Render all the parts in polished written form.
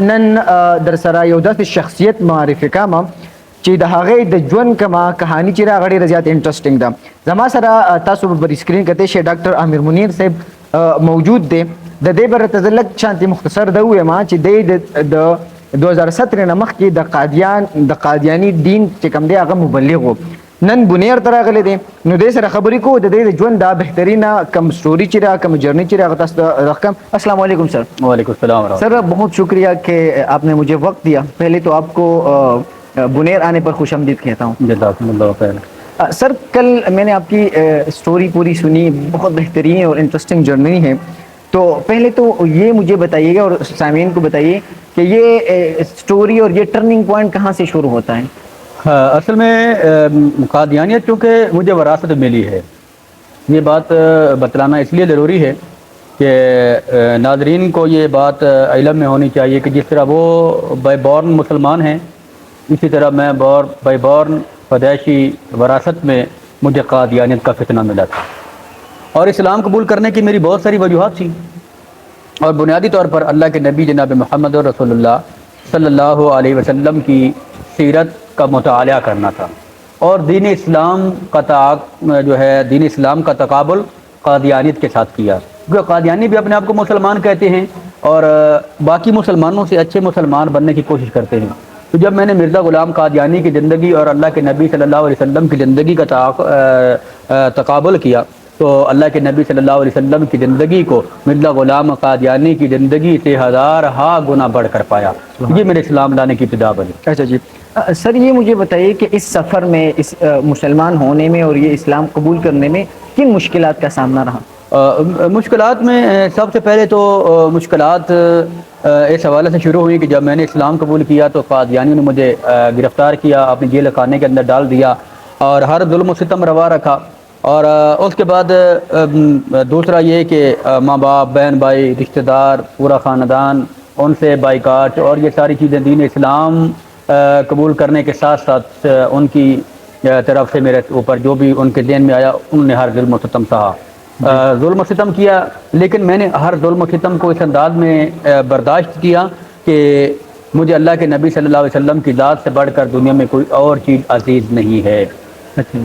نن در سره یو داسې شخصیت معرفي کوم چې د هغې د ژوند کومه کهاني چې راغړې ډېره زیات انټرسټینګ ده. زما سره تاسو به پر سکرین کتی شئ ډاکټر عامر منیر صاحب موجود دی. د دې به راته زه لږ شانتې مختصر ده ووایم چې دی د 2017 نه مخکې د قادیاني دین چې کوم دی هغه مبلغ و. نن بنیر ته راغلی دی نو دې سره خبرې کوو د دې د ژوند دا بهترینه کم سٹوری چې را کم جرنی چې را تاسو ته رقم. السلام علیکم سر. وعلیکم السلام سر. بہت شکریہ کہ آپ نے مجھے وقت دیا. پہلے تو آپ کو بنیر آنے پر خوش آمدید کہتا ہوں. جزاکم اللہ خیر. سر کل میں نے آپ کی سٹوری پوری سنی, بہت بہترین اور انٹرسٹنگ جرنی ہے. تو پہلے تو یہ مجھے بتائیے گا اور سامعین کو بتائیے کہ یہ سٹوری اور یہ ٹرننگ پوائنٹ کہاں سے شروع ہوتا ہے؟ اصل میں قادیانیت چونکہ مجھے وراثت ملی ہے, یہ بات بتلانا اس لیے ضروری ہے کہ ناظرین کو یہ بات علم میں ہونی چاہیے کہ جس طرح وہ بائی بورن مسلمان ہیں اسی طرح میں بائی بورن پیدائشی وراثت میں مجھے قادیانیت کا فتنہ ملا تھا, اور اسلام قبول کرنے کی میری بہت ساری وجوہات تھیں, اور بنیادی طور پر اللہ کے نبی جناب محمد رسول اللہ صلی اللہ علیہ وسلم کی سیرت کا مطالعہ کرنا تھا, اور دین اسلام کا تقابل قادیانیت کے ساتھ کیا, کیونکہ قادیانی بھی اپنے آپ کو مسلمان کہتے ہیں اور باقی مسلمانوں سے اچھے مسلمان بننے کی کوشش کرتے ہیں. تو جب میں نے مرزا غلام قادیانی کی زندگی اور اللہ کے نبی صلی اللہ علیہ وسلم کی زندگی کا تقابل کیا تو اللہ کے نبی صلی اللہ علیہ وسلم کی زندگی کو مرزا غلام قادیانی کی زندگی سے ہزارہا گنا بڑھ کر پایا. یہ میرے اسلام لانے کی ابتدا بنی. اچھا جی سر, یہ مجھے بتائیے کہ اس سفر میں اس مسلمان ہونے میں اور یہ اسلام قبول کرنے میں کن مشکلات کا سامنا رہا؟ مشکلات میں سب سے پہلے تو مشکلات اس حوالے سے شروع ہوئی کہ جب میں نے اسلام قبول کیا تو قادیانیوں نے مجھے گرفتار کیا, اپنی جیل خانے کے اندر ڈال دیا اور ہر ظلم و ستم روا رکھا. اور اس کے بعد دوسرا یہ کہ ماں باپ, بہن بھائی, رشتہ دار, پورا خاندان, ان سے بائیکاٹ اور یہ ساری چیزیں دین اسلام قبول کرنے کے ساتھ ساتھ ان کی طرف سے میرے اوپر جو بھی ان کے ذہن میں آیا انہوں نے ہر ظلم و ستم سہا, ظلم و ستم کیا, لیکن میں نے ہر ظلم و ستم کو اس انداز میں برداشت کیا کہ مجھے اللہ کے نبی صلی اللہ علیہ وسلم کی ذات سے بڑھ کر دنیا میں کوئی اور چیز عزیز نہیں ہے.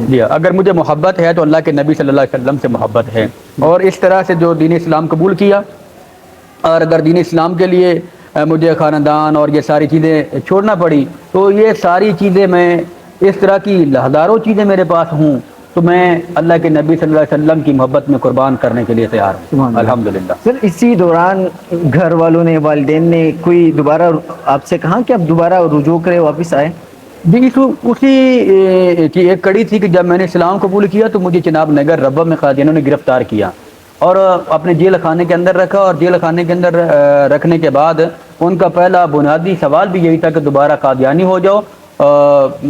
جی اگر مجھے محبت ہے تو اللہ کے نبی صلی اللہ علیہ وسلم سے محبت ہے, اور اس طرح سے جو دین اسلام قبول کیا, اور اگر دین اسلام کے لیے مجھے خاندان اور یہ ساری چیزیں چھوڑنا پڑی تو یہ ساری چیزیں میں اس طرح کی ہزاروں چیزیں میرے پاس ہوں تو میں اللہ کے نبی صلی اللہ علیہ وسلم کی محبت میں قربان کرنے کے لیے تیار ہوں الحمدللہ. سر اسی دوران گھر والوں نے, والدین نے کوئی دوبارہ آپ سے کہا کہ آپ دوبارہ رجوع کرے واپس آئے؟ جی اسی کی ایک کڑی تھی کہ جب میں نے اسلام قبول کیا تو مجھے جناب نگر ربہ میں قادیانوں نے گرفتار کیا اور اپنے جیل خانے کے اندر رکھا, اور جیل خانے کے اندر رکھنے کے بعد ان کا پہلا بنیادی سوال بھی یہی تھا کہ دوبارہ قادیانی ہو جاؤ,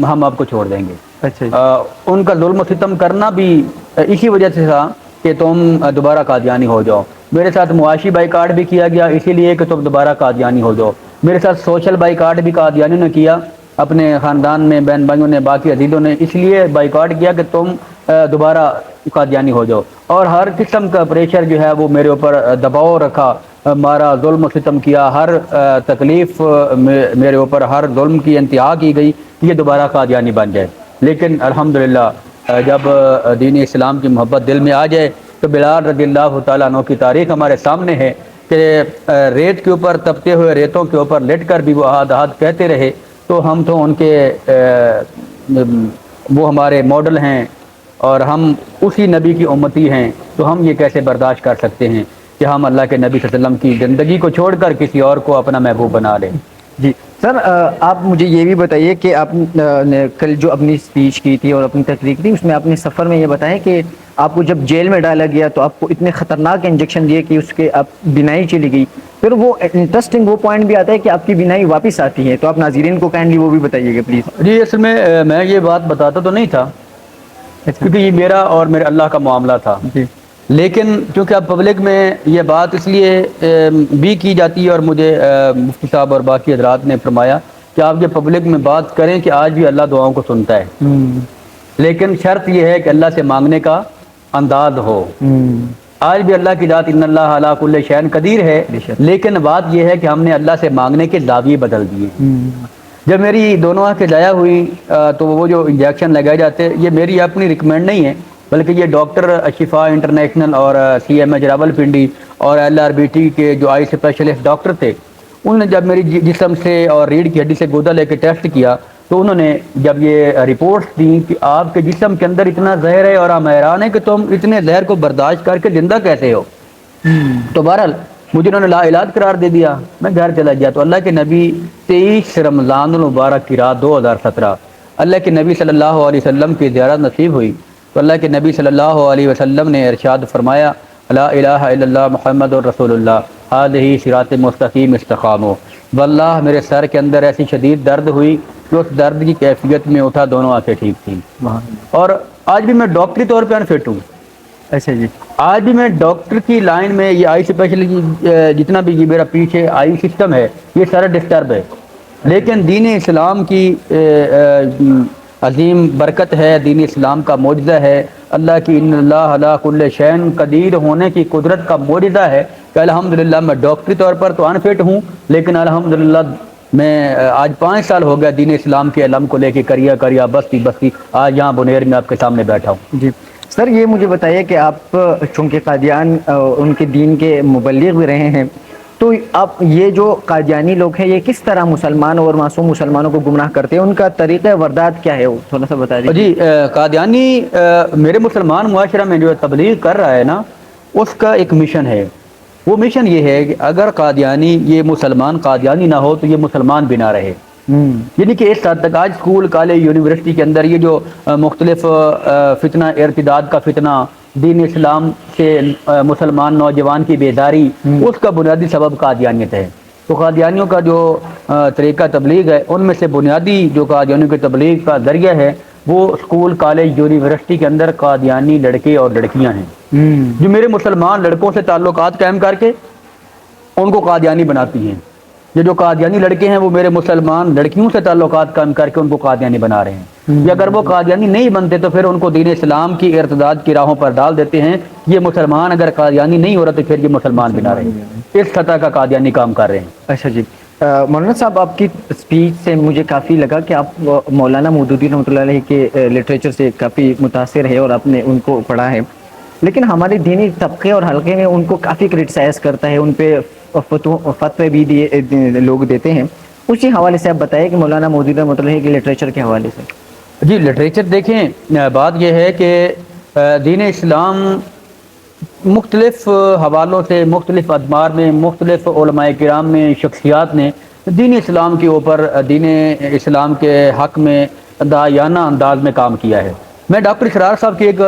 ہم آپ کو چھوڑ دیں گے. اچھا. ان کا ظلم و ستم کرنا بھی اسی وجہ سے تھا کہ تم دوبارہ قادیانی ہو جاؤ. میرے ساتھ معاشی بائیکاٹ بھی کیا گیا اسی لیے کہ تم دوبارہ قادیانی ہو جاؤ. میرے ساتھ سوشل بائیکاٹ بھی قادیانیوں نے کیا, اپنے خاندان میں بہن بھائیوں نے, باقی عزیزوں نے اس لیے بائیکاٹ کیا کہ تم دوبارہ قادیانی ہو جاؤ, اور ہر قسم کا پریشر جو ہے وہ میرے اوپر دباؤ رکھا, ہمارا ظلم و ستم کیا, ہر تکلیف میرے اوپر, ہر ظلم کی انتہا کی گئی کہ یہ دوبارہ قادیانی بن جائے. لیکن الحمدللہ جب دین اسلام کی محبت دل میں آ جائے تو بلال رضی اللہ تعالیٰ عنہ کی تاریخ ہمارے سامنے ہے کہ ریت کے اوپر تپتے ہوئے ریتوں کے اوپر لٹ کر بھی وہ احد احد کہتے رہے, تو ہم تو ان کے وہ ہمارے ماڈل ہیں اور ہم اسی نبی کی امتی ہیں, تو ہم یہ کیسے برداشت کر سکتے ہیں کہ ہم اللہ کے نبی صلی اللہ علیہ وسلم کی زندگی کو چھوڑ کر کسی اور کو اپنا محبوب بنا لیں. جی سر, آپ مجھے یہ بھی بتائیے کہ آپ نے کل جو اپنی اسپیچ کی تھی اور اپنی تقریر تھی اس میں آپ نے سفر میں یہ بتایا کہ آپ کو جب جیل میں ڈالا گیا تو آپ کو اتنے خطرناک انجیکشن دیے کہ اس کے آپ بینائی چلی گئی, پھر وہ انٹرسٹنگ وہ پوائنٹ بھی آتا ہے کہ آپ کی بینائی واپس آتی ہے, تو آپ ناظرین کو کائنڈلی وہ بھی بتائیے گا پلیز. جی اصل میں یہ بات بتاتا تو نہیں تھا کیونکہ یہ میرا اور میرے اللہ کا معاملہ تھا, لیکن چونکہ اب پبلک میں یہ بات اس لیے بھی کی جاتی ہے, اور مجھے مفتی صاحب اور باقی حضرات نے فرمایا کہ آپ یہ پبلک میں بات کریں کہ آج بھی اللہ دعاؤں کو سنتا ہے, لیکن شرط یہ ہے کہ اللہ سے مانگنے کا انداز ہو. آج بھی اللہ کی ذات ان اللہ علی کل شیء قدیر ہے، لیکن بات یہ ہے کہ ہم نے اللہ سے مانگنے کے زاویے بدل دیے۔ جب میری دونوں آنکھیں ضائع ہوئی تو وہ جو انجیکشن لگائے جاتے یہ میری اپنی ریکمینڈ نہیں ہے، بلکہ یہ ڈاکٹر شفا انٹرنیشنل اور سی ایم ایچ راولپنڈی اور LRBT کے جو آئی اسپیشلسٹ ڈاکٹر تھے، انہوں نے جب میری جسم سے اور ریڑھ کی ہڈی سے گودا لے کے ٹیسٹ کیا تو انہوں نے جب یہ رپورٹس دیں کہ آپ کے جسم کے اندر اتنا زہر ہے اور ہم حیران ہیں کہ تم اتنے زہر کو برداشت کر کے زندہ کیسے ہو، تو بہرحال مجھے انہوں نے لا علاج قرار دے دیا، میں گھر چلا گیا۔ تو اللہ کے نبی 23 رمضان المبارک کی رات 2017 اللہ کے نبی صلی اللہ علیہ وسلم کی زیارت نصیب ہوئی، تو اللہ کے نبی صلی اللہ علیہ وسلم نے ارشاد فرمایا لا الہ الا اللہ محمد الرسول اللہ ہذہ صراط مستقیم استقاموا، واللہ میرے سر کے اندر ایسی شدید درد ہوئی کہ اس درد کی کیفیت میں اٹھا دونوں آنکھیں ٹھیک تھیں، اور آج بھی میں ڈاکٹری طور پہ انفٹ ہوں۔ اچھا جی، آج بھی میں ڈاکٹر کی لائن میں یہ آئی اسپیشلسٹ جتنا بھی یہ میرا پیچھے آئی سسٹم ہے یہ سارا ڈسٹرب ہے، لیکن دین اسلام کی عظیم برکت ہے، دین اسلام کا معجزہ ہے، اللہ کی ان اللہ علی کل شیء قدیر ہونے کی قدرت کا معجزہ ہے کہ الحمدللہ میں ڈاکٹری طور پر تو انفٹ ہوں، لیکن الحمدللہ میں آج 5 سال ہو گیا دین اسلام کے علم کو لے کے کریا بستی آج یہاں بنیر میں آپ کے سامنے بیٹھا ہوں۔ جی سر، یہ مجھے بتائیے کہ آپ چونکہ قادیان ان کے دین کے مبلغ بھی رہے ہیں، تو آپ یہ جو قادیانی لوگ ہیں یہ کس طرح مسلمان اور معصوم مسلمانوں کو گمراہ کرتے ہیں، ان کا طریقہ وردات کیا ہے، وہ تھوڑا سا بتا دیجیے۔ جی قادیانی میرے مسلمان معاشرہ میں جو تبلیغ کر رہا ہے نا، اس کا ایک مشن ہے، وہ مشن یہ ہے کہ اگر قادیانی یہ مسلمان قادیانی نہ ہو تو یہ مسلمان بھی نہ رہے، یعنی کہ اس حد تک آج اسکول کالج یونیورسٹی کے اندر یہ جو مختلف فتنہ ارتداد کا فتنہ، دین اسلام سے مسلمان نوجوان کی بیداری، اس کا بنیادی سبب قادیانیت ہے۔ تو قادیانیوں کا جو طریقہ تبلیغ ہے ان میں سے بنیادی جو قادیانیوں کی تبلیغ کا ذریعہ ہے وہ اسکول کالج یونیورسٹی کے اندر قادیانی لڑکے اور لڑکیاں ہیں جو میرے مسلمان لڑکوں سے تعلقات قائم کر کے ان کو قادیانی بناتی ہیں۔ یہ جو قادیانی لڑکے ہیں وہ میرے مسلمان لڑکیوں سے تعلقات قائم کر کے ان کو قادیانی بنا رہے ہیں، یا اگر وہ قادیانی نہیں بنتے تو پھر ان کو دین اسلام کی ارتداد کی راہوں پر ڈال دیتے ہیں۔ یہ مسلمان اگر قادیانی نہیں ہو رہا تو پھر یہ مسلمان بنا رہے ہیں، اس سطح کا قادیانی کام کر رہے ہیں۔ اچھا جی، مولانا صاحب آپ کی اسپیچ سے مجھے کافی لگا کہ آپ مولانا مودودی رحمۃ اللہ علیہ کے لٹریچر سے کافی متاثر ہے اور آپ نے ان کو پڑھا ہے، لیکن ہمارے دینی طبقے اور حلقے میں ان کو کافی کرٹیسائز کرتا ہے، ان پہ فتوے بھی لوگ دیتے ہیں، اسی حوالے سے آپ بتائیں کہ مولانا مودودی رحمۃ اللہ کے لٹریچر کے حوالے سے۔ جی لٹریچر دیکھیں، بات یہ ہے کہ دین اسلام مختلف حوالوں سے مختلف ادوار میں مختلف علماء کرام میں شخصیات نے دین اسلام کے اوپر دین اسلام کے حق میں داعیانہ انداز میں کام کیا ہے۔ میں ڈاکٹر اسرار صاحب کی ایک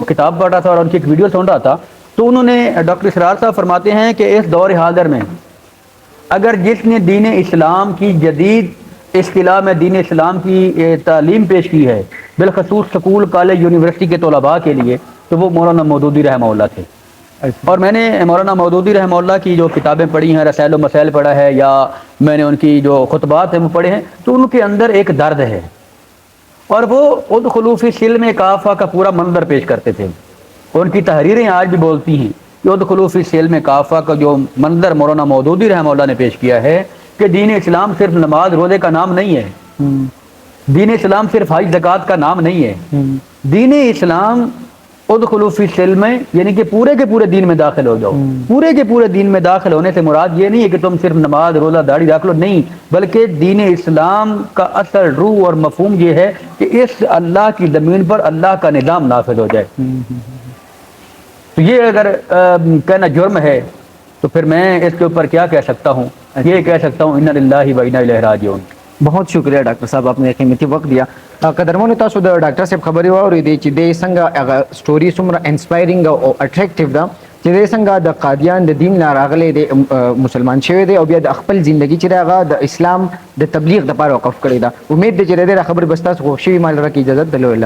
کتاب پڑھ رہا تھا اور ان کی ایک ویڈیو سن رہا تھا، تو انہوں نے ڈاکٹر اسرار صاحب فرماتے ہیں کہ اس دور حاضر میں اگر جس نے دین اسلام کی جدید اصطلاح میں دین اسلام کی تعلیم پیش کی ہے بالخصوص سکول کالج یونیورسٹی کے طلباء کے لیے، تو وہ مولانا مودودی رحمہ اللہ تھے۔ اور میں نے مولانا مودودی رحمہ اللہ کی جو کتابیں پڑھی ہیں، رسائل و مسائل پڑھا ہے، یا میں نے ان کی جو خطبات ہیں وہ پڑھے ہیں، تو ان کے اندر ایک درد ہے، اور وہ ادخلوا فی السلم کافہ کا پورا منظر پیش کرتے تھے۔ ان کی تحریریں آج بھی بولتی ہیں کہ ادخلوا فی السلم کافہ کا جو منظر مولانا مودودی رحمہ اللہ نے پیش کیا ہے کہ دین اسلام صرف نماز روزے کا نام نہیں ہے، دین اسلام صرف حج زکوٰۃ کا نام نہیں ہے، دین اسلام ادخلوا فی السلم یعنی کہ پورے کے پورے دین میں داخل ہو جاؤ۔ پورے کے پورے دین میں داخل ہونے سے مراد یہ نہیں ہے کہ تم صرف نماز روزہ داڑھی رکھ لو، نہیں، بلکہ دین اسلام کا اصل روح اور مفہوم یہ ہے کہ اس اللہ کی زمین پر اللہ کا نظام نافذ ہو جائے۔ تو یہ اگر کہنا جرم ہے تو پھر میں اس کے اوپر کیا کہہ سکتا ہوں؟ یہ کہہ سکتا ہوں انا للہ و انا الیہ راجعون۔ بہت شکریہ ڈاکٹر صاحب، آپ نے قیمتی وقت دیا۔ قدرمنو تاسو د ډاکټر صاحب خبرې واورېدې چې د څنګه هغه سټوري څومره انسپایرینګ او اټریکټیو ده چې د څنګه د قادیان د دین نه راغلی د مسلمان شوی دی او بیا د خپل ژوندګي چې هغه د اسلام د تبلیغ دپاره وقف کړې ده۔ امید دی چې د دې خبرې به ستاسو خوښ شوي، ما لره کې اجازت درلودله۔